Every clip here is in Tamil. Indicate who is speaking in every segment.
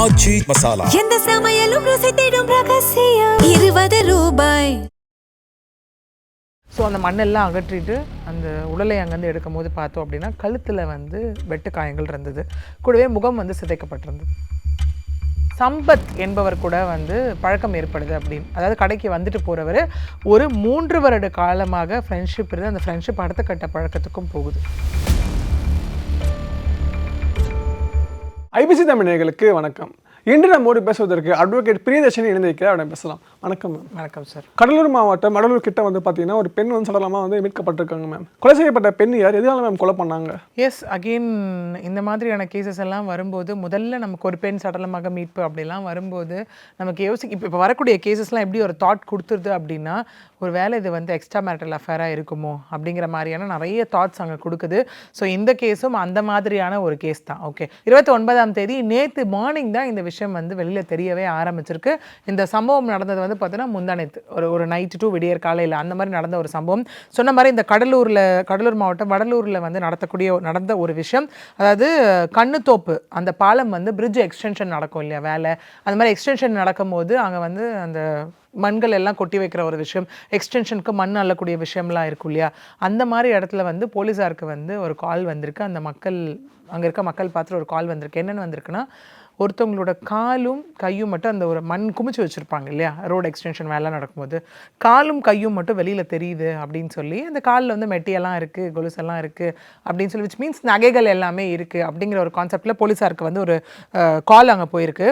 Speaker 1: ஆச்சி மசாலா.
Speaker 2: எந்த சமையலும் ருசி தேடும் ரகசியம் 20 ரூபாய்.
Speaker 3: ஸோ அந்த மண்ணெல்லாம் அகற்றிட்டு அந்த உடலை அங்கேருந்து எடுக்கும் போது பார்த்தோம் அப்படின்னா கழுத்தில் வந்து வெட்டு காயங்கள் இருந்தது. கூடவே முகம் வந்து சிதைக்கப்பட்டிருந்தது. சம்பத் என்பவர் கூட வந்து பழக்கம் ஏற்படுது அப்படின்னு, அதாவது கடைக்கு வந்துட்டு போகிறவர் ஒரு 3 வருட காலமாக ஃப்ரெண்ட்ஷிப் இருந்து அந்த ஃப்ரெண்ட்ஷிப் அடுத்த கட்ட பழக்கத்துக்கும் போகுது.
Speaker 4: ஐபிசி தமிழ் நேயர்களுக்கு வணக்கம். இன்று நம்மோடு பேசுவதற்கு அட்வொகேட் பிரியதர்ஷினி இணைந்திருக்கிறார். அவரை பேசலாம். வணக்கம் மேம்.
Speaker 3: வணக்கம் சார்.
Speaker 4: கடலூர் மாவட்டம் கடலூர் கிட்ட வந்து பார்த்தீங்கன்னா ஒரு பெண் வந்து சடலமாக வந்து மீட்கப்பட்டிருக்காங்க மேம். கொலை செய்யப்பட்ட பெண் யார், எதனால மேம் கொலை பண்ணாங்க?
Speaker 3: எஸ், அகெயின் இந்த மாதிரியான கேசஸ் எல்லாம் வரும்போது முதல்ல நமக்கு ஒரு பெண் சடலமாக மீட்பு அப்படிலாம் வரும்போது நமக்கு இப்போ வரக்கூடிய கேசஸ்லாம் எப்படி ஒரு தாட் கொடுத்துருது அப்படின்னா, ஒரு வேளை இது வந்து எக்ஸ்ட்ரா மேரிட்டல் அஃபேராக இருக்குமோ அப்படிங்கிற மாதிரியான நிறைய தாட்ஸ் அங்கே கொடுக்குது. ஸோ இந்த கேஸும் அந்த மாதிரியான ஒரு கேஸ் தான். ஓகே, 29ஆம் தேதி நேற்று மார்னிங் தான் இந்த விஷயம் வந்து வெளியில் தெரியவே ஆரம்பிச்சிருக்கு. இந்த சம்பவம் நடந்தது வந்து பார்த்தீங்கன்னா முந்தானேத்து ஒரு நைட்டு டு விடியற் காலையில் அந்த மாதிரி நடந்த ஒரு சம்பவம். சொன்ன மாதிரி இந்த கடலூர் மாவட்டம் வடலூரில் வந்து நடந்த ஒரு விஷயம். அதாவது கண்ணுத்தோப்பு அந்த பாலம் வந்து பிரிட்ஜ் எக்ஸ்டென்ஷன் நடக்கும் இல்லையா வேலை, அந்த மாதிரி எக்ஸ்டென்ஷன் நடக்கும்போது அங்கே வந்து அந்த மண்கள் எல்லாம் கொட்டி வைக்கிற ஒரு விஷயம், எக்ஸ்டென்ஷனுக்கு மண் அள்ளக்கூடிய விஷயம்லாம் இருக்கும் இல்லையா, அந்த மாதிரி இடத்துல வந்து போலீஸாருக்கு வந்து ஒரு கால் வந்திருக்கு. அந்த அங்கே இருக்க மக்கள் பார்த்துட்டு ஒரு கால் வந்திருக்கு. என்னென்னு வந்திருக்குன்னா, ஒருத்தவங்களோட காலும் கையும் மட்டும் அந்த ஒரு மண் குமிச்சு வச்சுருப்பாங்க இல்லையா ரோடு எக்ஸ்டென்ஷன் வேலை நடக்கும்போது, காலும் கையும் மட்டும் வெளியில் தெரியுது அப்படின்னு சொல்லி, அந்த காலில் வந்து மெட்டியெல்லாம் இருக்குது, கொலுசெல்லாம் இருக்குது அப்படின்னு சொல்லி, விச் மீன்ஸ் நகைகள் எல்லாமே இருக்குது அப்படிங்கிற ஒரு கான்செப்டில் போலீஸாருக்கு வந்து ஒரு கால் அங்கே போயிருக்கு.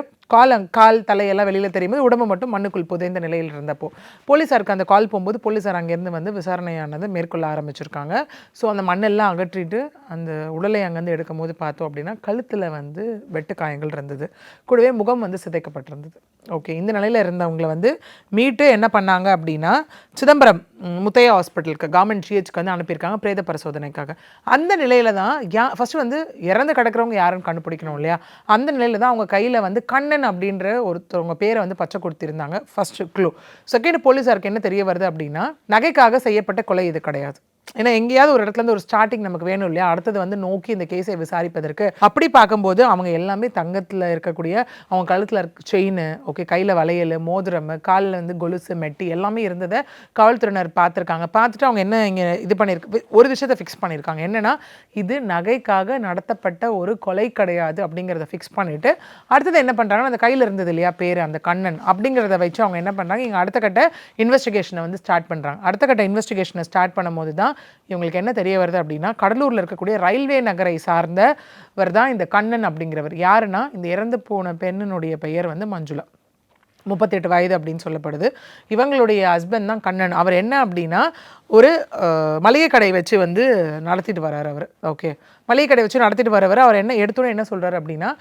Speaker 3: கால் தலையெல்லாம் வெளியில் தெரியும்போது உடம்பு மட்டும் மண்ணுக்குள் புதைந்த நிலையில் இருந்தப்போ போலீஸாருக்கு அந்த கால் போகும்போது போலீஸார் அங்கேருந்து வந்து விசாரணையானது மேற்கொள்ள ஆரம்பிச்சிருக்காங்க. ஸோ அந்த மண்ணெல்லாம் அகற்றிட்டு அந்த உடலை அங்கேருந்து எடுக்கும் போது பார்த்தோம் அப்படின்னா கழுத்தில் வந்து வெட்டு காயங்கள் இருந்தது. கூடவே முகம் வந்து சிதைக்கப்பட்டிருந்தது. ஓகே, இந்த நிலையில் இருந்தவங்களை வந்து மீட்டு என்ன பண்ணாங்க அப்படின்னா சிதம்பரம் முத்தையா ஹாஸ்பிட்டலுக்கு கவர்மெண்ட் ஜிஹெச்க்கு வந்து அனுப்பியிருக்காங்க பிரேத பரிசோதனைக்காக. அந்த நிலையில் தான் ஃபஸ்ட்டு வந்து இறந்து கிடக்கிறவங்க யாருன்னு கண்டுபிடிக்கணும் இல்லையா, அந்த நிலையில் தான் அவங்க கையில் வந்து கண்ணன் அப்படின்ற ஒருத்தவங்க பேரை வந்து பச்சை கொடுத்திருந்தாங்க. First clue. செகண்ட், போலீஸாருக்கு என்ன தெரிய வருது அப்படின்னா, நகைக்காக செய்யப்பட்ட கொலை இது கிடையாது. ஏன்னா எங்கேயாவது ஒரு இடத்துல இருந்து ஒரு ஸ்டார்டிங் நமக்கு வேணும் இல்லையா, அடுத்தது வந்து நோக்கி இந்த கேஸை விசாரிப்பதற்கு. அப்படி பார்க்கும்போது அவங்க எல்லாமே தங்கத்தில் இருக்கக்கூடிய அவங்க கழுத்தில் இருக்க செயின், ஓகே, கையில் வளையல், மோதிரம், காலில் வந்து கொலுசு, மெட்டி எல்லாமே இருந்ததை காவல்துறையினர் பார்த்துருக்காங்க. பார்த்துட்டு அவங்க என்ன இங்கே இது பண்ணியிருக்கு, ஒரு விஷயத்தை ஃபிக்ஸ் பண்ணியிருக்காங்க. என்னென்னா, இது நகைக்காக நடத்தப்பட்ட ஒரு கொலை கிடையாது அப்படிங்கிறத ஃபிக்ஸ் பண்ணிவிட்டு அடுத்தது என்ன பண்ணுறாங்கன்னா, அந்த கையில் இருந்தது இல்லையா பேர், அந்த கண்ணன் அப்படிங்கிறத வச்சு அவங்க என்ன பண்ணுறாங்க, இங்கே அடுத்த கட்ட இன்வெஸ்டிகேஷனை வந்து ஸ்டார்ட் பண்ணுறாங்க. அடுத்த கட்ட இன்வெஸ்டிகேஷனை ஸ்டார்ட் பண்ணும்போது தான் இவங்களுக்கு என்ன தெரிய வருது அப்படின்னா, கடலூரில் இருக்கக்கூடிய ரயில்வே நகரை சார்ந்தவர் தான் இந்த கண்ணன் அப்படிங்கிறவர். யாருன்னா, இந்த இறந்து போன பெண்ணினுடைய பெயர் வந்து மஞ்சுளா, 38 வயது அப்படின்னு சொல்லப்படுது. இவங்களுடைய ஹஸ்பண்ட் தான் கண்ணன். அவர் என்ன அப்படின்னா, ஒரு மளிகை கடை வச்சு வந்து நடத்திட்டு வர்றார் அவர். ஓகே, மளிகை கடை வச்சு நடத்திட்டு வரவர். அவர் எடுத்தோன்னே என்ன சொல்கிறார் அப்படின்னா,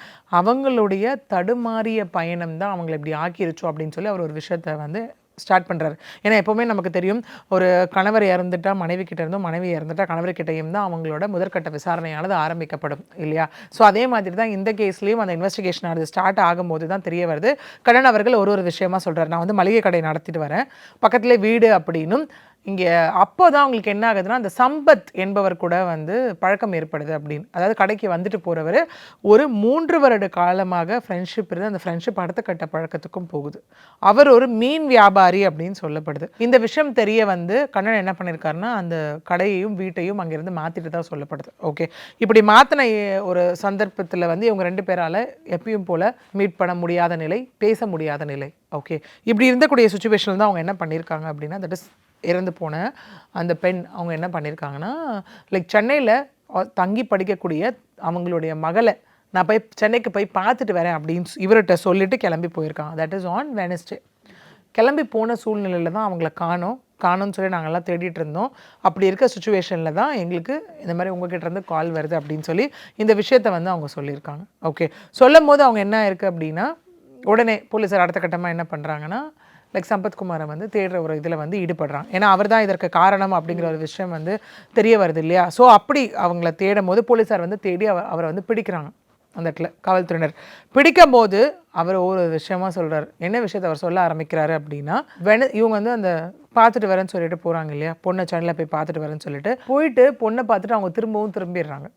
Speaker 3: அவங்களுடைய தடுமாறிய பயணம் தான் அவங்களை இப்படி ஆக்கிருச்சோ அப்படின்னு சொல்லி அவர் ஒரு விஷயத்தை வந்து ஸ்டார்ட் பண்ணுறாரு. ஏன்னா எப்போவுமே நமக்கு தெரியும், ஒரு கணவர் இறந்துட்டா மனைவி கிட்ட இருந்தும், மனைவி இறந்துட்டா கணவர்கிட்டையும் தான் அவங்களோட முதற்கட்ட விசாரணையானது ஆரம்பிக்கப்படும் இல்லையா. ஸோ அதே மாதிரி தான் இந்த கேஸ்லேயும் அந்த இன்வெஸ்டிகேஷன் ஆனது ஸ்டார்ட் ஆகும்போது தான் தெரிய வருது. கண்ணன் அவர்கள் ஒரு விஷயமா சொல்கிறார், நான் வந்து மளிகை கடை நடத்திட்டு வரேன், பக்கத்துலேயே வீடு அப்படின்னும். இங்கே அப்போ தான் அவங்களுக்கு என்ன ஆகுதுன்னா, அந்த சம்பத் என்பவர் கூட வந்து பழக்கம் ஏற்படுது அப்படின்னு, அதாவது கடைக்கு வந்துட்டு போகிறவர் ஒரு 3 வருட காலமாக ஃப்ரெண்ட்ஷிப் இருந்து அந்த ஃப்ரெண்ட்ஷிப் அடுத்த கட்ட பழக்கத்துக்கும் போகுது. அவர் ஒரு மீன் வியாபாரி அப்படின்னு சொல்லப்படுது. இந்த விஷயம் தெரிய வந்து கண்ணன் என்ன பண்ணியிருக்காருன்னா, அந்த கடையையும் வீட்டையும் அங்கேருந்து மாற்றிட்டு தான் சொல்லப்படுது. ஓகே, இப்படி மாற்றின ஒரு சந்தர்ப்பத்தில் வந்து இவங்க 2 பேரால் எப்பயும் போல் மீட் பண்ண முடியாத நிலை, பேச முடியாத நிலை. ஓகே, இப்படி இருந்தக்கூடிய சுச்சுவேஷனில் தான் அவங்க என்ன பண்ணியிருக்காங்க அப்படின்னா, தட் இஸ் இறந்து போன அந்த பெண் அவங்க என்ன பண்ணியிருக்காங்கன்னா, லைக் சென்னையில் தங்கி படிக்கக்கூடிய அவங்களுடைய மகளை நான் சென்னைக்கு போய் பார்த்துட்டு வரேன் அப்படின்னு இவர்கிட்ட சொல்லிட்டு கிளம்பி போயிருக்காங்க. That is on Wednesday. கிளம்பி போன சூழ்நிலையில் தான் அவங்கள காணோன்னு சொல்லி நாங்கள்லாம் தேடிட்டு இருந்தோம். அப்படி இருக்க சுச்சுவேஷனில் தான் எங்களுக்கு இந்த மாதிரி உங்ககிட்ட இருந்து கால் வருது அப்படின்னு சொல்லி இந்த விஷயத்தை வந்து அவங்க சொல்லியிருக்காங்க. ஓகே, சொல்லும் போது அவங்க என்ன இருக்குது அப்படின்னா, உடனே போலீஸார் அடுத்த கட்டமாக என்ன பண்ணுறாங்கன்னா, லைக் சம்பத்குமாரை வந்து தேடுற ஒரு இதில் வந்து ஈடுபடுறாங்க. ஏன்னா அவர் தான் இதற்கு காரணம் அப்படிங்கிற ஒரு விஷயம் வந்து தெரிய வருது இல்லையா. ஸோ அப்படி அவங்கள தேடும் போது போலீஸார் வந்து தேடி அவரை வந்து பிடிக்கிறாங்க. அந்த இடத்துல காவல்துறையினர் பிடிக்கும் போது அவர் ஒரு விஷயமா சொல்கிறார். என்ன விஷயத்தை அவர் சொல்ல ஆரம்பிக்கிறாரு அப்படின்னா, இவங்க வந்து அந்த பார்த்துட்டு வரேன்னு சொல்லிட்டு போகிறாங்க இல்லையா, பொண்ணை சென்னையில் போய் பார்த்துட்டு வரேன்னு சொல்லிட்டு போயிட்டு பொண்ணை பார்த்துட்டு அவங்க திரும்பிடுறாங்க.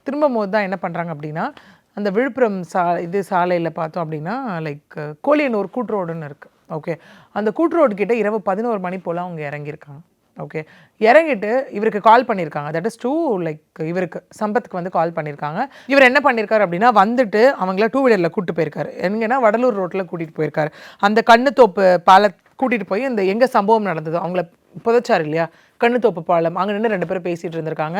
Speaker 3: திரும்பும் போது தான் என்ன பண்ணுறாங்க அப்படின்னா, அந்த விழுப்புரம் சாலையில் பார்த்தோம் அப்படின்னா லைக் கோலியனூர் கூட்ரோடுன்னு இருக்குது. ஓகே, அந்த கூட்ரோடு கிட்ட இரவு 11 மணி போல் அவங்க இறங்கியிருக்காங்க. ஓகே, இறங்கிட்டு இவருக்கு கால் பண்ணியிருக்காங்க. தட் இஸ் டூ லைக் இவருக்கு சம்பத்துக்கு வந்து கால் பண்ணியிருக்காங்க. இவர் என்ன பண்ணியிருக்காரு அப்படின்னா வந்துட்டு அவங்கள 2 வீலரில் கூப்பிட்டு போயிருக்காரு. எங்கன்னா வடலூர் ரோட்டில் கூட்டிகிட்டு போயிருக்காரு. அந்த கண்ணுத்தோப்பு கூட்டிகிட்டு போய் இந்த எங்கே சம்பவம் நடந்ததோ அவங்கள புதைச்சார் இல்லையா, கண்ணுத்தோப்பு பாலம், அங்கே நின்று 2 பேரும் பேசிகிட்டு இருந்திருக்காங்க.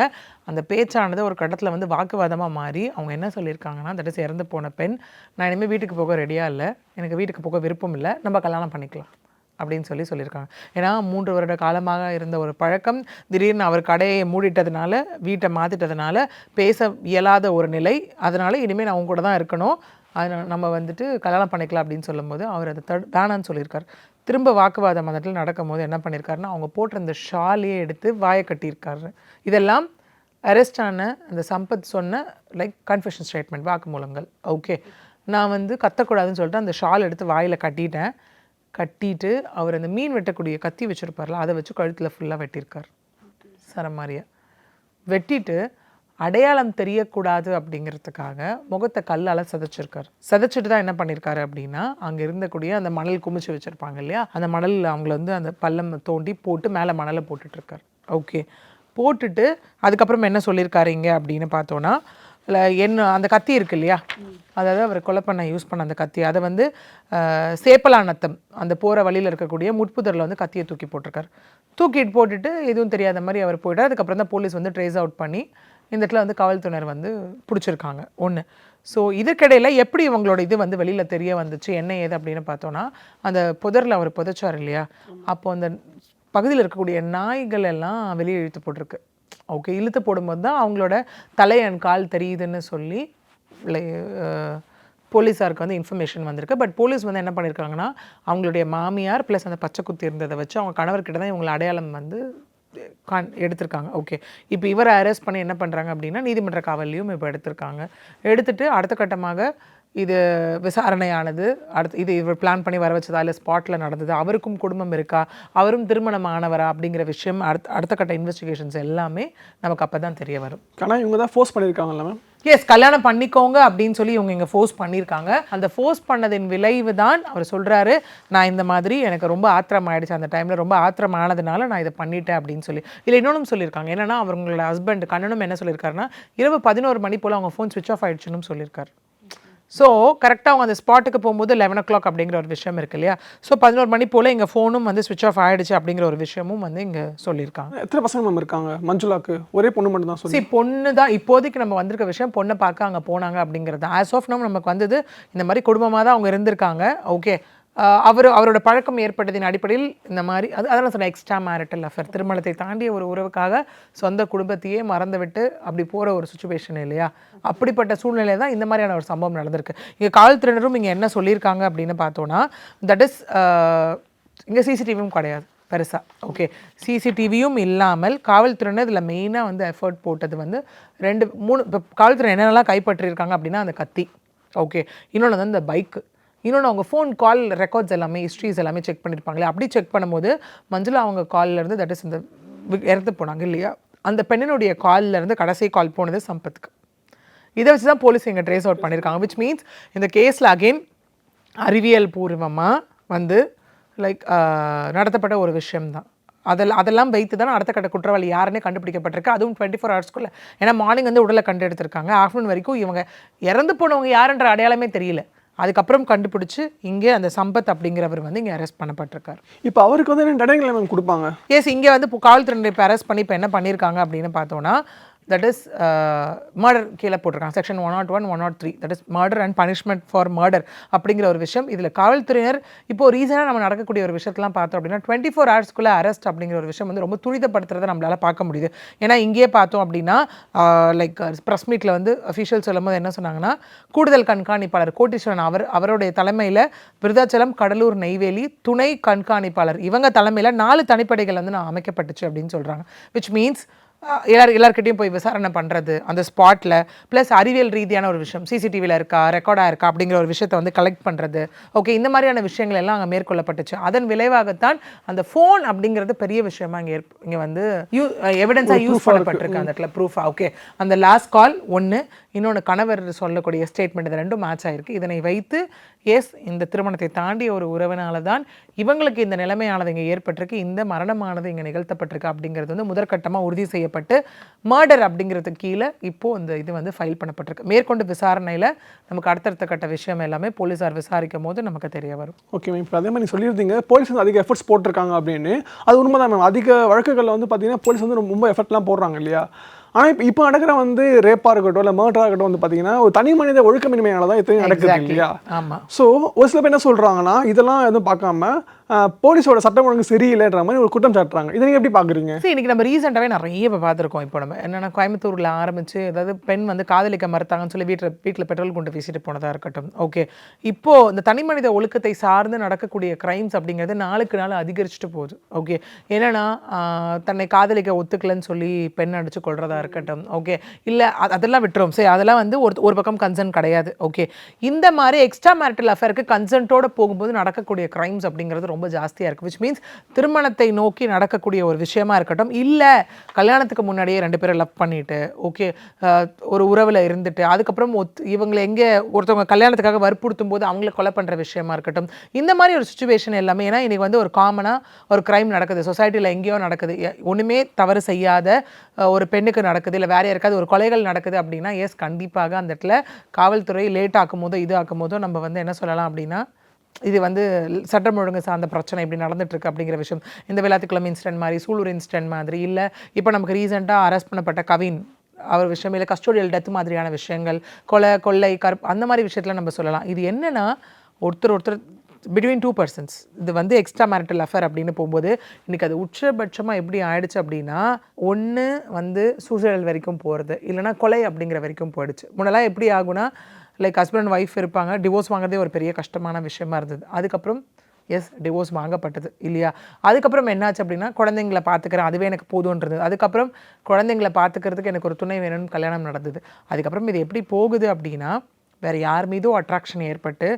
Speaker 3: அந்த பேச்சானது ஒரு கட்டத்தில் வந்து வாக்குவாதமாக மாறி அவங்க என்ன சொல்லியிருக்காங்கன்னா, தட் இஸ் இறந்து போன பெண், நான் இனிமேல் வீட்டுக்கு போக ரெடியாக இல்லை, எனக்கு வீட்டுக்கு போக விருப்பம் இல்லை, நம்ம கல்யாணம் பண்ணிக்கலாம் அப்படின்னு சொல்லியிருக்காங்க. ஏன்னா 3 வருட காலமாக இருந்த ஒரு பழக்கம் திடீர்னு அவர் கடையை மூடிட்டதுனால, வீட்டை மாற்றிட்டதுனால பேச இயலாத ஒரு நிலை. அதனால் இனிமேல் நான் அவங்க கூட தான் இருக்கணும், அதனால் நம்ம வந்துட்டு கல்யாணம் பண்ணிக்கலாம் அப்படின்னு சொல்லும்போது அவர் அதை வேணான்னு சொல்லியிருக்கார். திரும்ப வாக்குவாதம் அந்த இடத்துல நடக்கும்போது என்ன பண்ணியிருக்காருன்னா, அவங்க போட்டிருந்த ஷாலையே எடுத்து வாயை கட்டியிருக்காரு. இதெல்லாம் அரெஸ்ட் ஆன அந்த சம்பத் சொன்ன லைக் கன்ஃபெஷன் ஸ்டேட்மெண்ட், வாக்குமூலங்கள். ஓகே, நான் வந்து கத்தக்கூடாதுன்னு சொல்லிட்டு அந்த ஷால் எடுத்து வாயில் கட்டிட்டு அவர் அந்த மீன் வெட்டக்கூடிய கத்தி வச்சுருப்பார்ல, அதை வச்சு கழுத்தில் ஃபுல்லாக வெட்டியிருக்கார் சரமாரியா. வெட்டிட்டு அடையாளம் தெரியக்கூடாது அப்படிங்கிறதுக்காக முகத்தை கல்லால் சதைச்சிட்டு தான் என்ன பண்ணியிருக்காரு அப்படின்னா, அங்கே இருந்தக்கூடிய அந்த மணல் குமிச்சு வச்சுருப்பாங்க இல்லையா, அந்த மணல் அவங்கள வந்து அந்த பள்ளம் தோண்டி போட்டு மேலே மணலை போட்டுட்ருக்கார். ஓகே, போட்டுட்டு அதுக்கப்புறம் என்ன சொல்லியிருக்காருங்க அப்படின்னு பார்த்தோன்னா, என்ன அந்த கத்தி இருக்கு இல்லையா, அதாவது அவர் கொலை பண்ண யூஸ் பண்ண அந்த கத்தி, அதை வந்து சேப்பலாநத்தம் அந்த போகிற வழியில் இருக்கக்கூடிய முட்புதரில் வந்து கத்தியை தூக்கிட்டு போட்டுட்டு எதுவும் தெரியாத மாதிரி அவர் போயிட்டார். அதுக்கப்புறம் தான் போலீஸ் வந்து ட்ரேஸ் அவுட் பண்ணி இந்த இடத்துல வந்து காவல்துறையினர் வந்து பிடிச்சிருக்காங்க ஒன்று. ஸோ இதுக்கிடையில் எப்படி இவங்களோட இது வந்து வெளியில் தெரிய வந்துச்சு என்ன ஏது அப்படின்னு பார்த்தோன்னா, அந்த புதரில் அவர் புதைச்சார் இல்லையா, அப்போது அந்த பகுதியில் இருக்கக்கூடிய நாய்கள் எல்லாம் வெளியே இழுத்து போட்டிருக்கு. ஓகே, இழுத்து போடும்போது தான் அவங்களோட தலை அண்ட் கால் தெரியுதுன்னு சொல்லி போலீஸாருக்கு வந்து இன்ஃபர்மேஷன் வந்திருக்கு. பட் போலீஸ் வந்து என்ன பண்ணியிருக்காங்கன்னா, அவங்களுடைய மாமியார் ப்ளஸ் அந்த பச்சை குத்தி இருந்ததை வச்சு அவங்க கணவர்கிட்ட தான் இவங்களை அடையாளம் வந்து எடுத்திருக்காங்க. ஓகே, இப்போ இவரை அரெஸ்ட் பண்ணி என்ன பண்ணுறாங்க அப்படின்னா, நீதிமன்ற காவல்லையும் இப்போ எடுத்துட்டு அடுத்த கட்டமாக இது விசாரணையானது. இது இவர் பிளான் பண்ணி வர வச்சதா இல்லை ஸ்பாட்டில் நடந்தது, அவருக்கும் குடும்பம் இருக்கா, அவரும் திருமணமானவரா அப்படிங்கிற விஷயம் அடுத்த கட்ட இன்வெஸ்டிகேஷன்ஸ் எல்லாமே நமக்கு அப்போ தான் தெரிய வரும்.
Speaker 4: ஆனால் இவங்க தான் ஃபோர்ஸ் பண்ணியிருக்காங்கல்ல மேம்?
Speaker 3: எஸ், கல்யாணம் பண்ணிக்கோங்க அப்படின்னு சொல்லி இவங்க இங்கே ஃபோர்ஸ் பண்ணியிருக்காங்க. அந்த ஃபோர்ஸ் பண்ணதின் விளைவு தான் அவர் சொல்கிறாரு, நான் இந்த மாதிரி எனக்கு ரொம்ப ஆத்திரம் ஆகிடுச்சு, அந்த டைமில் ரொம்ப ஆத்திரம் ஆனதுனால நான் இதை பண்ணிட்டேன் அப்படின்னு சொல்லி. இல்லை இன்னொன்றும் சொல்லியிருக்காங்க என்னென்னா, அவங்களோட ஹஸ்பண்ட் கண்ணனும் என்ன சொல்லியிருக்காருன்னா, இரவு 11 மணி போல் அவங்க ஃபோன் ஸ்விட்ச் ஆஃப் ஆகிடுச்சுன்னு சொல்லியிருக்காரு. ஸோ கரெக்டாக அவங்க அந்த ஸ்பாட்டுக்கு போகும்போது 11 o'clock அப்படிங்கிற ஒரு விஷயம் இருக்கு இல்லையா, ஸோ 11 மணி போல் எங்கள் ஃபோனும் வந்து ஸ்விட்ச் ஆஃப் ஆகிடுச்சு அப்படிங்கிற ஒரு விஷயமும் வந்து இங்கே சொல்லியிருக்காங்க.
Speaker 4: எத்தனை பசங்க மேம் இருக்காங்க மஞ்சுளாக்கு? ஒரே பொண்ணு மட்டும் தான் சொல்லி.
Speaker 3: பொண்ணு தான் இப்போதைக்கு நம்ம வந்திருக்க விஷயம், பொண்ணை பார்க்க அங்கே போனாங்க அப்படிங்கிறது. ஆஸ் ஆஃப் நோ நமக்கு வந்தது இந்த மாதிரி குடும்பமாக தான் அவங்க இருந்திருக்காங்க. ஓகே, அவரோட பழக்கம் ஏற்பட்டதின் அடிப்படையில் இந்த மாதிரி அதெல்லாம் சொன்ன எக்ஸ்ட்ரா மேரிட்டல் அஃபேர், திருமணத்தை தாண்டிய ஒரு உறவுக்காக சொந்த குடும்பத்தையே மறந்துவிட்டு அப்படி போகிற ஒரு சுச்சுவேஷன் இல்லையா, அப்படிப்பட்ட சூழ்நிலை தான் இந்த மாதிரியான ஒரு சம்பவம் நடந்திருக்கு. இங்கே காவல்துறையினரும் இங்கே என்ன சொல்லியிருக்காங்க அப்படின்னு பார்த்தோன்னா, தட் இஸ் இங்கே சிசிடிவியும் கிடையாது பெருசாக. ஓகே, சிசிடிவியும் இல்லாமல் காவல்துறையினர் இதில் மெயினாக வந்து எஃபர்ட் போட்டது வந்து 2-3 இப்போ காவல்துறை என்னென்னலாம் கைப்பற்றியிருக்காங்க அப்படின்னா, அந்த கத்தி. ஓகே, இன்னொன்று வந்து இந்த பைக்கு, இன்னொன்று அவங்க ஃபோன் கால் ரெக்கார்ட்ஸ் எல்லாமே ஹிஸ்ட்ரிஸ் எல்லாமே செக் பண்ணியிருப்பாங்களே, அப்படி செக் பண்ணும்போது மஞ்சுளா அவங்க கால்லேருந்து தட் இஸ் இந்த இறந்து போனாங்க இல்லையா, அந்த பெண்ணினுடைய கால்லேருந்து கடைசி கால் போனது சம்பத்துக்கு. இதை வச்சு தான் போலீஸ் இங்கே ட்ரேஸ் அவுட் பண்ணியிருக்காங்க. விச் மீன்ஸ் இந்த கேஸில் அகெயின் அறிவியல் பூர்வமாக வந்து லைக் நடத்தப்பட்ட ஒரு விஷயம்தான். அதெல்லாம் வைத்து தான் அடுத்த கட்ட குற்றவாளி யாருன்னே கண்டுபிடிக்கப்பட்டிருக்கு. அதுவும் 24 hours ஏன்னா மார்னிங் வந்து உடலை கண்டு எடுத்திருக்காங்க, ஆஃப்டர்நூன் வரைக்கும் இவங்க இறந்து போனவங்க யாருன்ற அடையாளமே தெரியல. அதுக்கப்புறம் கண்டுபிடிச்சி இங்கே அந்த சம்பத் அப்படிங்கிறவர் வந்து இங்கே அரெஸ்ட் பண்ணப்பட்டிருக்காரு.
Speaker 4: இப்போ அவருக்கு வந்து என்ன தடங்களை மேம் கொடுப்பாங்க?
Speaker 3: எஸ், இங்கே வந்து காவல்துறை இப்போ அரெஸ்ட் பண்ணி இப்போ என்ன பண்ணியிருக்காங்க அப்படின்னு பார்த்தோன்னா, தட் இஸ் மர்டர் கீழே போட்டிருக்காங்க. Section 101, 103, that is murder and punishment for murder அப்படிங்கிற ஒரு விஷயம். இதில் காவல்துறையினர் இப்போது ரீசனாக நம்ம நடக்கக்கூடிய ஒரு விஷயத்தெல்லாம் பார்த்தோம் அப்படின்னா 24 hours அரெஸ்ட் அப்படிங்கிற ஒரு விஷயம் வந்து ரொம்ப துரிதப்படுத்துறதை நம்மளால் பார்க்க முடியுது. ஏன்னா இங்கேயே பார்த்தோம் அப்படின்னா லைக் ப்ரெஸ் மீட்டில் வந்து அஃபீஷியல் சொல்லும் போது என்ன சொன்னாங்கன்னா, கூடுதல் கண்காணிப்பாளர் கோட்டீஸ்வரன் அவருடைய தலைமையில் விருதாச்சலம், கடலூர், நெய்வேலி துணை கண்காணிப்பாளர் இவங்க தலைமையில் 4 தனிப்படைகள் வந்து அமைக்கப்பட்டுச்சு அப்படின்னு சொல்கிறாங்க. விச் மீன்ஸ் எல்லார்கிட்டையும் போய் விசாரணை பண்ணுறது அந்த ஸ்பாட்டில், ப்ளஸ் அறிவியல் ரீதியான ஒரு விஷயம், சிசிடிவியில் இருக்கா, ரெக்கார்டாக இருக்கா அப்படிங்கிற ஒரு விஷயத்தை வந்து கலெக்ட் பண்ணுறது. ஓகே, இந்த மாதிரியான விஷயங்கள் எல்லாம் அங்கே மேற்கொள்ளப்பட்டுச்சு. அதன் விளைவாகத்தான் அந்த ஃபோன் அப்படிங்கிறது பெரிய விஷயமா இங்கே வந்து எவிடன்ஸாக யூஸ் பண்ணப்பட்டிருக்கு அந்த இடத்துல, ப்ரூஃபாக. ஓகே, அந்த லாஸ்ட் கால் ஒன்று, இன்னொன்று கணவர் சொல்லக்கூடிய ஸ்டேட்மெண்ட், இது ரெண்டும் மேட்ச் ஆகிருக்கு. இதனை வைத்து எஸ், இந்த திருமணத்தை தாண்டிய ஒரு உறவினால தான் இவங்களுக்கு இந்த நிலைமையானது இங்கே ஏற்பட்டிருக்கு, இந்த மரணமானது இங்கே நிகழ்த்தப்பட்டிருக்கு அப்படிங்கிறது வந்து முதற்கட்டமாக உறுதி செய்யப்பட்டு மர்டர் அப்படிங்கிறதுக்கு கீழே இப்போது இந்த இது வந்து ஃபைல் பண்ணப்பட்டிருக்கு. மேற்கொண்டு விசாரணையில் நமக்கு அடுத்தடுத்த கட்ட விஷயம் எல்லாமே போலீஸார் விசாரிக்கும் போது நமக்கு தெரிய வரும்.
Speaker 4: ஓகே மேம், இப்போ அதே மாதிரி சொல்லியிருந்தீங்க போலீஸ் வந்து அதிக எஃபர்ட்ஸ் போட்டிருக்காங்க அப்படின்னு. அது உண்மைதான் மேம். அதிக வழக்குகளில் வந்து பார்த்தீங்கன்னா போலீஸ் வந்து ரொம்ப எஃபர்ட்லாம் போடுறாங்க இல்லையா? ஆனால் இப்போ நடக்கிற வந்து ரேப்பாக இருக்கட்டும் இல்லை மர்டராக இருக்கட்டும் வந்து பார்த்தீங்கன்னா ஒரு தனி மனித ஒழுக்கமின்மையால தான் எத்தனையும் நடக்குது இல்லையா?
Speaker 3: ஆமாம்.
Speaker 4: ஸோ ஒரு சில பேர் என்ன சொல்கிறாங்கன்னா இதெல்லாம் எதுவும் பார்க்காம போலீஸோட சட்டம் ஒழுங்கு சரியில்லைன்ற மாதிரி ஒரு குற்றம் சாட்டுறாங்க. இதை நீங்கள் எப்படி பார்க்குறீங்க?
Speaker 3: சரி, இன்றைக்கி நம்ம ரீசெண்டாகவே நிறைய இப்போ பார்த்துருக்கோம். இப்போ நம்ம என்னென்னா கோயம்புத்தூரில் ஆரம்பித்து, அதாவது பெண் வந்து காதலிக்க மறுத்தாங்கன்னு சொல்லி வீட்டில் பெட்ரோல் கொண்டு வீசிட்டு போனதாக இருக்கட்டும். ஓகே, இப்போது இந்த தனி மனித ஒழுக்கத்தை சார்ந்து நடக்கக்கூடிய க்ரைம்ஸ் அப்படிங்கிறது நாளுக்கு நாள் அதிகரிச்சுட்டு போகுது. ஓகே, என்னென்னா தன்னை காதலிக்க ஒத்துக்கலன்னு சொல்லி பெண் அடித்து கொள்றதா இருக்கட்டும். ஓகே, இல்லை அதெல்லாம் விட்டுரும். சரி, அதெல்லாம் வந்து ஒரு பக்கம் கன்சர்ன் கிடையாது. ஓகே, இந்த மாதிரி எக்ஸ்ட்ரா மேரிட்டல் அஃபேருக்கு கன்சென்ட்டோடு போகும்போது நடக்கக்கூடிய க்ரைம்ஸ் அப்படிங்கிறது ரொம்ப ஜாஸ்தியாக இருக்குது. விச் மீன்ஸ் திருமணத்தை நோக்கி நடக்கக்கூடிய ஒரு விஷயமா இருக்கட்டும், இல்லை கல்யாணத்துக்கு முன்னாடியே 2 பேரை லவ் பண்ணிட்டு, ஓகே, ஒரு உறவில் இருந்துட்டு அதுக்கப்புறம் இவங்களை எங்கே ஒருத்தவங்க கல்யாணத்துக்காக வற்புறுத்தும் போது அவங்களை கொலை பண்ணுற விஷயமா இருக்கட்டும், இந்த மாதிரி ஒரு சுச்சுவேஷன் எல்லாமே. ஏன்னா இன்றைக்கி வந்து ஒரு காமனாக ஒரு க்ரைம் நடக்குது, சொசைட்டியில் எங்கேயோ நடக்குது, ஒன்றுமே தவறு செய்யாத ஒரு பெண்ணுக்கு நடக்குது, இல்லை வேறு யாருக்காவது ஒரு கொலைகள் நடக்குது அப்படின்னா எஸ், கண்டிப்பாக அந்த இடத்துல காவல்துறை லேட் ஆக்கும் போதோ இது ஆக்கும் போதோ நம்ம வந்து என்ன சொல்லலாம் அப்படின்னா, இது வந்து சட்டம் ஒழுங்கு சார்ந்த பிரச்சனை இப்படி நடந்துட்டுருக்கு அப்படிங்கிற விஷயம். இந்த விளாத்திக்குளம் இன்சிடென்ட் மாதிரி, சூலூர் இன்சிடென்ட் மாதிரி, இல்லை இப்போ நமக்கு ரீசெண்டாக அரெஸ்ட் பண்ணப்பட்ட கவின் அவர் விஷயம், இல்லை கஸ்டோடியல் டெத் மாதிரியான விஷயங்கள், கொள்ளை அந்த மாதிரி விஷயத்தில் நம்ம சொல்லலாம். இது என்னென்னா ஒருத்தர் பிட்வீன் 2 persons இது வந்து எக்ஸ்ட்ரா மேரிட்டல் அஃபேர் அப்படின்னு போகும்போது இன்றைக்கி அது உச்சபட்சமாக எப்படி ஆயிடுச்சு அப்படின்னா, ஒன்று வந்து சூசைடல் வரைக்கும் போகிறது, இல்லைனா கொலை அப்படிங்கிற வரைக்கும் போயிடுச்சு. முன்னெல்லாம் எப்படி ஆகுனா, லைக் ஹஸ்பண்ட் அண்ட் ஒய்ஃப் இருப்பாங்க, டிவோர்ஸ் வாங்குறதே ஒரு பெரிய கஷ்டமான விஷயமா இருந்தது. அதுக்கப்புறம் எஸ், டிவோர்ஸ் வாங்கப்பட்டது இல்லையா? அதுக்கப்புறம் என்னாச்சு அப்படின்னா, குழந்தைங்களை பார்த்துக்கிறேன் அதுவே எனக்கு போதுன்றது. அதுக்கப்புறம் குழந்தைங்களை பார்த்துக்கிறதுக்கு எனக்கு ஒரு துணை வேணும்னு கல்யாணம் நடந்தது. அதுக்கப்புறம் இது எப்படி போகுது அப்படின்னா, வேறு யார் மீதும் அட்ராக்ஷன் ஏற்பட்டு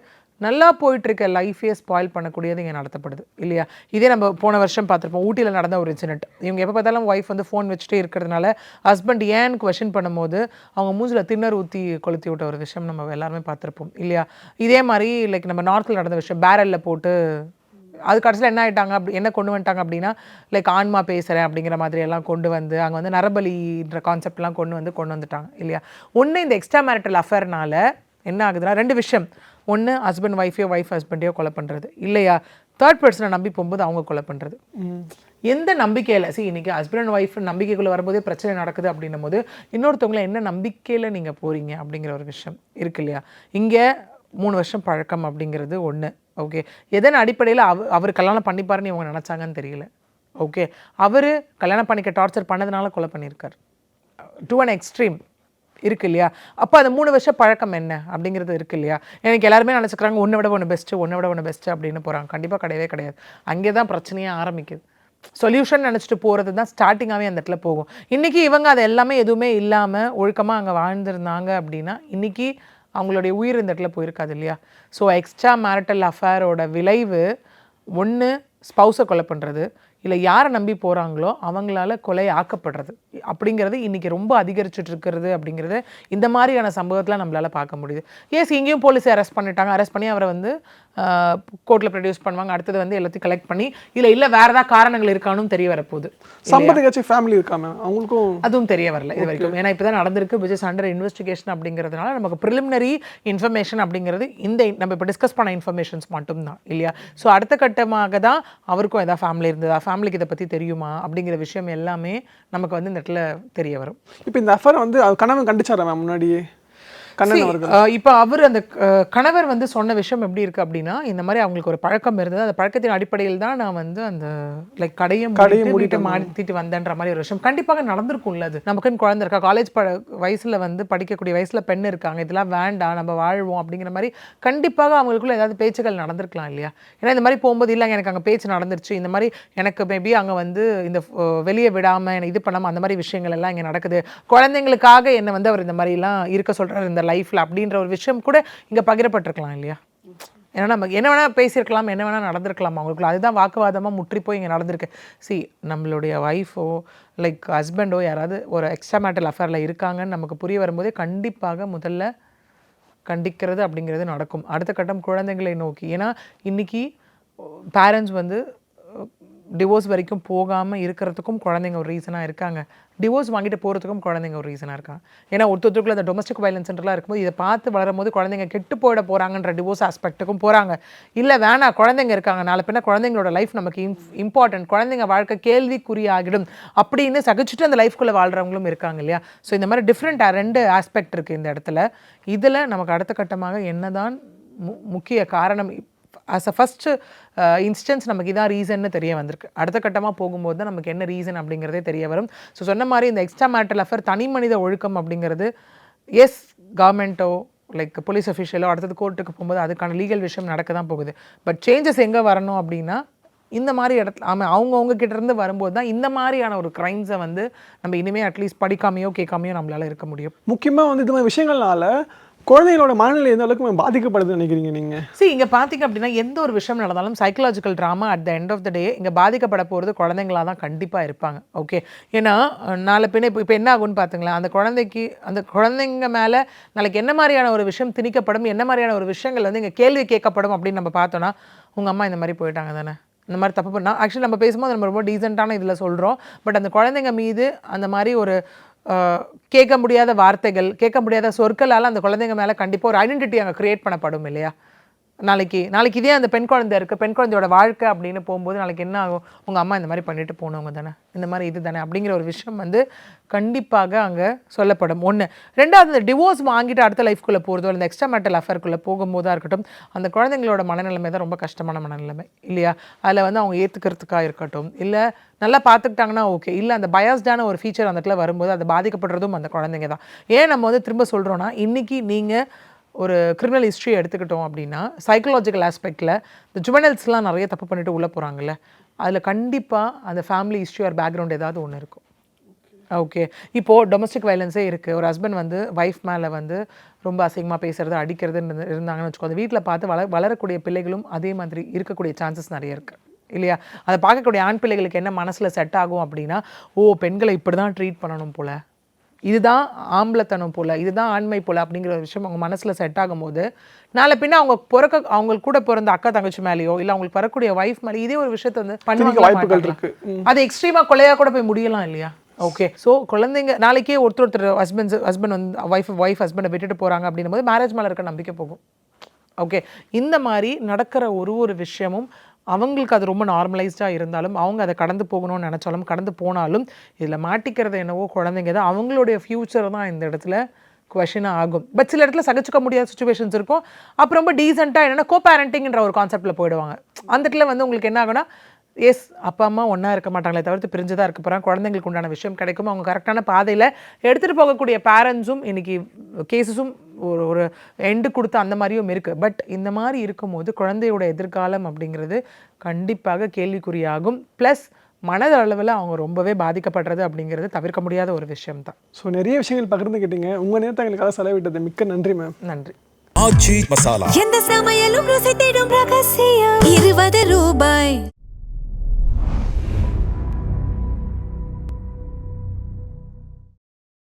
Speaker 3: நல்லா போயிட்டுருக்க லைஃபே ஸ்பாயில் பண்ணக்கூடியது இங்கே நடத்தப்படுது இல்லையா? இதே நம்ம போன வருஷம் பார்த்துருப்போம், ஊட்டியில் நடந்த ஒரு இன்சிடென்ட். இவங்க எப்போ பார்த்தாலும் ஒய்ஃப் வந்து ஃபோன் வச்சுட்டே இருக்கிறதுனால ஹஸ்பண்ட் ஏன்னு கொஷின் பண்ணும்போது அவங்க மூஞ்சில் திண்ணர் ஊற்றி கொளுத்தி விட்ட ஒரு விஷயம் நம்ம எல்லாருமே பார்த்துருப்போம் இல்லையா? இதே மாதிரி லைக் நம்ம நார்த்தில் நடந்த விஷயம், பேரலில் போட்டு அது கடைசியில் என்ன ஆகிட்டாங்க என்ன கொண்டு வந்துட்டாங்க அப்படின்னா, லைக் ஆன்மா பேசுகிறேன் அப்படிங்கிற மாதிரி எல்லாம் கொண்டு வந்து அங்கே வந்து நரபலின்ற கான்செப்ட்லாம் கொண்டு வந்துட்டாங்க இல்லையா? ஒன்று இந்த எக்ஸ்ட்ரா மேரிட்டல் அஃபேர்னால என்ன ஆகுதுன்னா 2 விஷயம். ஒன்று ஹஸ்பண்ட் ஒய்ஃபையோ, ஒய்ஃப் ஹஸ்பண்டையோ கொலை பண்ணுறது, இல்லையா தேர்ட் பர்சனை நம்பி போகும்போது அவங்க கொலை பண்ணுறது. எந்த நம்பிக்கையில் இன்றைக்கி ஹஸ்பண்ட் அண்ட் ஒய்ஃப் நம்பிக்கைக்குள்ளே வரும்போதே பிரச்சனை நடக்குது அப்படின்னும் போது இன்னொருத்தவங்களை என்ன நம்பிக்கையில் நீங்கள் போகிறீங்க அப்படிங்கிற ஒரு விஷயம் இருக்குது இல்லையா? இங்கே 3 வருஷம் பழக்கம் அப்படிங்கிறது ஒன்று. ஓகே, எதன் அடிப்படையில் அவர் கல்யாணம் பண்ணிப்பாருன்னு இவங்க நினச்சாங்கன்னு தெரியல. ஓகே, அவர் கல்யாணம் பண்ணிக்க டார்ச்சர் பண்ணதுனால கொலை பண்ணியிருக்கார். டு அன் எக்ஸ்ட்ரீம் இருக்கு இல்லையா? அப்போ அந்த 3 வருஷம் பழக்கம் என்ன அப்படிங்கிறது இருக்கு இல்லையா? எனக்கு எல்லாருமே நினச்சிக்கிறாங்க ஒன்றை விட ஒன்று பெஸ்ட்டு அப்படின்னு போகிறாங்க. கண்டிப்பாக கிடையவே கிடையாது. அங்கே தான் பிரச்சனையே ஆரம்பிக்குது. சொல்யூஷன் நினச்சிட்டு போகிறது தான் ஸ்டார்டிங்காகவே அந்த இடத்துல போகும். இன்றைக்கி இவங்க அது எல்லாமே எதுவுமே இல்லாமல் ஒழுக்கமாக அங்கே வாழ்ந்துருந்தாங்க அப்படின்னா இன்றைக்கி அவங்களுடைய உயிர் இந்த இடத்துல போயிருக்காது இல்லையா? ஸோ எக்ஸ்ட்ரா மேரிட்டல் அஃபேரோட விளைவு ஒன்று ஸ்பௌஸை கொலை பண்ணுறது, இல்லை யாரை நம்பி போகிறாங்களோ அவங்களால கொலை ஆக்கப்படுறது அப்படிங்கிறது இன்றைக்கி ரொம்ப அதிகரிச்சுட்டு இருக்கிறது அப்படிங்கிறது இந்த மாதிரியான சம்பவத்தில் நம்மளால் பார்க்க முடியுது. எஸ், இங்கேயும் போலீஸ் அரெஸ்ட் பண்ணிட்டாங்க. அரெஸ்ட் பண்ணி அவரை வந்து கோர்ட்டில் ப்ரொடியூஸ் பண்ணுவாங்க. அடுத்தது வந்து எல்லாத்தையும் கலெக்ட் பண்ணி இல்லை வேறு ஏதாவது காரணங்கள் இருக்கானும் தெரிய வரப்போகுது.
Speaker 4: சம்பந்திக்காச்சும் ஃபேமிலி இருக்காங்க அவங்களுக்கும் அதுவும்
Speaker 3: தெரிய வரல இது வரைக்கும். ஏன்னா இப்போ தான் நடந்திருக்கு, விச் இஸ் அண்டர் இன்வெஸ்டிகேஷன் அப்படிங்கிறதுனால நமக்கு ப்ரிலிமினரி இன்ஃபர்மேஷன் அப்படிங்கிறது இந்த நம்ம இப்போ டிஸ்கஸ் பண்ண இன்ஃபர்மேஷன்ஸ் மட்டும்தான் இல்லையா? ஸோ அடுத்த கட்டமாக தான் அவருக்கும் எதாவது ஃபேமிலி இருந்ததா, ஃபேமிலிக்கு இதை பற்றி தெரியுமா அப்படிங்கிற விஷயம் எல்லாமே நமக்கு வந்து இந்த இடத்துல தெரிய வரும்.
Speaker 4: இப்போ இந்த அஃபேர் வந்து கணவன் கண்டிச்சாரா மேம் முன்னாடியே? கண்ணன் அவர்கள்.
Speaker 3: இப்போ அவர் அந்த கணவர் வந்து சொன்ன விஷயம் எப்படி இருக்கு அப்படின்னா, இந்த மாதிரி அவங்களுக்கு ஒரு பழக்கம் இருந்தது, அந்த பழக்கத்தின் அடிப்படையில் தான் நான் வந்து அந்த லைக் கடையை மூடிட்டு மாற்றிட்டு வந்தேன்ற மாதிரி ஒரு விஷயம் கண்டிப்பாக நடந்திருக்கும்ல. அது நமக்குன்னு குழந்தை இருக்கா, காலேஜ் வயசுல வந்து படிக்கக்கூடிய வயசுல பெண் இருக்காங்க, இதெல்லாம் வேண்டாம் நம்ம வாழ்வோம் அப்படிங்கிற மாதிரி கண்டிப்பாக அவங்களுக்குள்ள ஏதாவது பேச்சுகள் நடந்திருக்கலாம் இல்லையா? ஏன்னா இந்த மாதிரி போகும்போது இல்லை எனக்கு அங்கே பேச்சு நடந்துருச்சு, இந்த மாதிரி எனக்கு மேபி அங்கே வந்து இந்த வெளியே விடாமல் என்னை இது பண்ணாமல் அந்த மாதிரி விஷயங்கள் எல்லாம் இங்கே நடக்குது, குழந்தைங்களுக்காக என்னை வந்து அவர் இந்த மாதிரிலாம் இருக்க சொல்கிறார் இந்த லைஃப்பில் அப்படின்ற ஒரு விஷயம் கூட இங்கே பகிரப்பட்டிருக்கலாம் இல்லையா? ஏன்னா நம்ம என்ன வேணால் பேசியிருக்கலாம், என்ன வேணால் நடந்திருக்கலாம் அவங்களுக்குள்ள. அதுதான் வாக்குவாதமாக முற்றி போய் இங்கே நடந்திருக்கு. நம்மளுடைய ஒய்ஃபோ லைக் ஹஸ்பண்டோ யாராவது ஒரு எக்ஸ்ட்ரா மேட்டல் அஃபேரில் இருக்காங்கன்னு நமக்கு புரிய வரும்போதே கண்டிப்பாக முதல்ல கண்டிக்கிறது அப்படிங்கிறது நடக்கும். அடுத்த கட்டம் குழந்தைங்களை நோக்கி. ஏன்னா இன்றைக்கி பேரண்ட்ஸ் வந்து டிவோர்ஸ் வரைக்கும் போகாமல் இருக்கிறதுக்கும் குழந்தைங்க ஒரு ரீசனாக இருக்காங்க, டிவோர்ஸ் வாங்கிட்டு போகிறதுக்கும் குழந்தைங்க ஒரு ரீசனாக இருக்காங்க. ஏன்னா ஒருத்தருக்குள்ள அந்த டொமஸ்டிக் வயலன்ஸ்ன்றலாம் இருக்கும்போது இதை பார்த்து வளரும் போது குழந்தைங்க கெட்டு போயிட போகிறாங்கன்ற டிவோர்ஸ் ஆஸ்பெக்ட்டுக்கும் போகிறாங்க. இல்லை வேணாம் குழந்தைங்க இருக்காங்க, நாளை பின்ன குழந்தைங்களோட லைஃப் நமக்கு இம்பார்ட்டன்ட், குழந்தைங்க வாழ்க்கை கேள்விக்குறியாகிடும் அப்படின்னு சகிச்சுட்டு அந்த லைஃப்குள்ளே வாழ்கிறவங்களும் இருக்காங்க இல்லையா? ஸோ இந்த மாதிரி டிஃப்ரெண்ட் 2 ஆஸ்பெக்ட் இருக்குது இந்த இடத்துல. இதில் நமக்கு அடுத்த கட்டமாக என்னதான் முக்கிய காரணம் ஆஸ் அ ஃபஸ்ட்டு இன்ஸ்டன்ஸ் நமக்கு இதான் ரீசன்னு தெரிய வந்திருக்கு. அடுத்த கட்டமாக போகும்போது தான் நமக்கு என்ன ரீசன் அப்படிங்கிறதே தெரிய வரும். ஸோ சொன்ன மாதிரி இந்த எக்ஸ்ட்ரா மேரிட்டல் அஃபேர் தனி மனித ஒழுக்கம் அப்படிங்கிறது எஸ் கவர்மெண்ட்டோ லைக் போலீஸ் அஃபிஷியலோ அடுத்தது கோர்ட்டுக்கு போகும்போது அதுக்கான லீகல் விஷயம் நடக்க தான் போகுது. பட் சேஞ்சஸ் எங்கே வரணும் அப்படின்னா இந்த மாதிரி இடத்துல அவங்கவுங்க கிட்டேருந்து வரும்போது தான் இந்த மாதிரியான ஒரு க்ரைம்ஸை வந்து நம்ம இனிமேல் அட்லீஸ்ட் படிக்காமையோ கேட்காமையோ நம்மளால் இருக்க முடியும்.
Speaker 4: முக்கியமாக வந்து இது மாதிரி விஷயங்கள்னால குழந்தைகளோட மனநிலை எந்த அளவுக்கு பாதிக்கப்படுதுன்னு நினைக்கிறீங்க நீங்கள்?
Speaker 3: இங்கே பார்த்தீங்க அப்படின்னா எந்த ஒரு விஷயம் நடந்தாலும் psychological trauma at the end of the day இங்கே பாதிக்கப்பட போகிறது குழந்தைங்களாக தான் கண்டிப்பாக இருப்பாங்க. ஓகே, ஏன்னா நாளை பின்ன இப்போ என்ன ஆகும்னு பார்த்துங்களேன், அந்த குழந்தைங்க மேலே நாளைக்கு என்ன மாதிரியான ஒரு விஷயம் திணிக்கப்படும், என்ன மாதிரியான ஒரு விஷயங்கள் வந்து இங்கே கேள்வி கேட்கப்படும் அப்படின்னு நம்ம பார்த்தோன்னா, உங்கள் அம்மா இந்த மாதிரி போயிட்டாங்க தானே, இந்த மாதிரி தப்பு பண்ணால் ஆக்சுவலி நம்ம பேசும்போது நம்ம ரொம்ப டீசெண்டான இதில் சொல்கிறோம். பட் அந்த குழந்தைங்க மீது அந்த மாதிரி ஒரு கேட்க முடியாத வார்த்தைகள், கேட்க முடியாத சொற்களால் அந்த குழந்தைங்க மேலே கண்டிப்பாக ஒரு ஐடென்டிட்டி அங்கே க்ரியேட் பண்ணப்படும் இல்லையா? நாளைக்கு இதே அந்த பெண் குழந்தை இருக்குது, பெண் குழந்தையோட வாழ்க்கை அப்படின்னு போகும்போது நாளைக்கு என்ன ஆகும், உங்கள் அம்மா இந்த மாதிரி பண்ணிட்டு போனவங்க தானே, இந்த மாதிரி இது தானே அப்படிங்கிற ஒரு விஷயம் வந்து கண்டிப்பாக அங்கே சொல்லப்படும். ஒன்று. ரெண்டாவது, இந்த டிவோர்ஸ் வாங்கிட்டு அடுத்த லைஃப்குள்ளே போகிறதோ இந்த எக்ஸ்ட்ரா மேரிட்டல் அஃபேர்க்குள்ளே போகும்போதாக இருக்கட்டும், அந்த குழந்தைங்களோட மனநிலைமை தான் ரொம்ப கஷ்டமான மனநிலைமை இல்லையா? அதில் வந்து அவங்க ஏற்றுக்கிறதுக்காக இருக்கட்டும், இல்லை நல்லா பார்த்துக்கிட்டாங்கன்னா ஓகே, இல்லை அந்த பயாஸ்டான ஒரு ஃபீச்சர் அந்த இடத்துல வரும்போது அது பாதிக்கப்படுறதும் அந்த குழந்தைங்க தான். ஏன் நம்ம வந்து திரும்ப சொல்கிறோன்னா, இன்றைக்கி நீங்கள் ஒரு கிரிமினல் ஹிஸ்ட்ரியை எடுத்துக்கிட்டோம் அப்படின்னா சைக்கலாஜிக்கல் ஆஸ்பெக்டில் இந்த ஜுவனல்ஸ்லாம் நிறைய தப்பு பண்ணிட்டு உள்ளே போகிறாங்கல்ல, அதில் கண்டிப்பாக அந்த ஃபேமிலி ஹிஸ்ட்ரி ஆர் பேக்ரவுண்ட் ஏதாவது ஒன்று இருக்கும். ஓகே, இப்போது டொமஸ்டிக் வயலன்ஸே இருக்குது, ஒரு ஹஸ்பண்ட் வந்து ஒய்ஃப் மேலே வந்து ரொம்ப அசிங்கமாக பேசுகிறது அடிக்கிறதுன்னு இருந்தாங்கன்னு வச்சுக்கோ, அந்த வீட்டில் பார்த்து வளரக்கூடிய பிள்ளைகளும் அதே மாதிரி இருக்கக்கூடிய சான்சஸ் நிறைய இருக்குது இல்லையா? அதை பார்க்கக்கூடிய ஆண் பிள்ளைகளுக்கு என்ன மனசில் செட் ஆகும் அப்படின்னா, பெண்களை இப்படி தான் ட்ரீட் பண்ணணும் போல், இதுதான் ஆம்பளத்தனம் போல், இதுதான் ஆண்மை போல் அப்படிங்கிற ஒரு விஷயம் அவங்க மனசில் செட் ஆகும்போது நாளை பின்ன அவங்களுக்கு கூட பிறந்த அக்கா தங்கச்சி மேலேயோ இல்லை அவங்களுக்கு வரக்கூடிய ஒய்ஃப் மேலே இதே ஒரு விஷயத்தை வந்து பண்ணுவாங்க, வாய்ப்புகள் இருக்கு. அது எக்ஸ்ட்ரீமாக கொலையாக கூட போய் முடியலாம் இல்லையா? ஓகே, ஸோ குழந்தைங்க நாளைக்கே ஒருத்தர் ஹஸ்பண்ட் வந்து ஒய்ஃப் ஹஸ்பண்டை விட்டுட்டு போகிறாங்க அப்படின்னும் போது மேரேஜ் மேலே இருக்க நம்பிக்கை போகும். ஓகே, இந்த மாதிரி நடக்கிற ஒரு விஷயமும் அவங்களுக்கு அது ரொம்ப நார்மலைஸ்டாக இருந்தாலும் அவங்க அதை கடந்து போகணும்னு நினச்சாலும் கடந்து போனாலும் இதில் மாட்டிக்கிறது என்னவோ குழந்தைங்க தான், அவங்களுடைய ஃப்யூச்சர் தான் இந்த இடத்துல கொஷனாக ஆகும். பட் சில இடத்துல சகிச்சுக்க முடியாத சுச்சுவேஷன்ஸ் இருக்கும். அப்புறம் ரொம்ப டீசெண்டாக என்னென்னா பேரண்டிங்ன்ற ஒரு கான்செப்டில் போயிடுவாங்க. அந்த இடத்துல வந்து உங்களுக்கு என்ன ஆகுனா, எஸ் அப்பா அம்மா ஒன்றா இருக்க மாட்டாங்களே தவிர்த்து பிரிஞ்சு தான் இருக்க போகிறாங்க, குழந்தைங்களுக்கு உண்டான விஷயம் கிடைக்கும், அவங்க கரெக்டான பாதையில் எடுத்துகிட்டு போகக்கூடிய பேரண்ட்ஸும் இன்றைக்கி கேஸஸும் ஒரு எண்டு கொடுத்து அந்த மாதிரியும் இருக்குது. பட் இந்த மாதிரி இருக்கும்போது குழந்தையோட எதிர்காலம் அப்படிங்கிறது கண்டிப்பாக கேள்விக்குறியாகும். ப்ளஸ் மனதளவில் அவங்க ரொம்பவே பாதிக்கப்படுறது அப்படிங்கிறது தவிர்க்க முடியாத ஒரு விஷயம் தான்.
Speaker 4: ஸோ நிறைய விஷயங்கள் பகிர்ந்துக்கிட்டீங்க, உங்கள் நேரத்தை எங்களுக்காக செலவிட்டது மிக்க நன்றி மேம்.
Speaker 3: நன்றி.
Speaker 2: எந்த சமையலும் ருசி தேடும் ரகசியம் 20 ரூபாய்.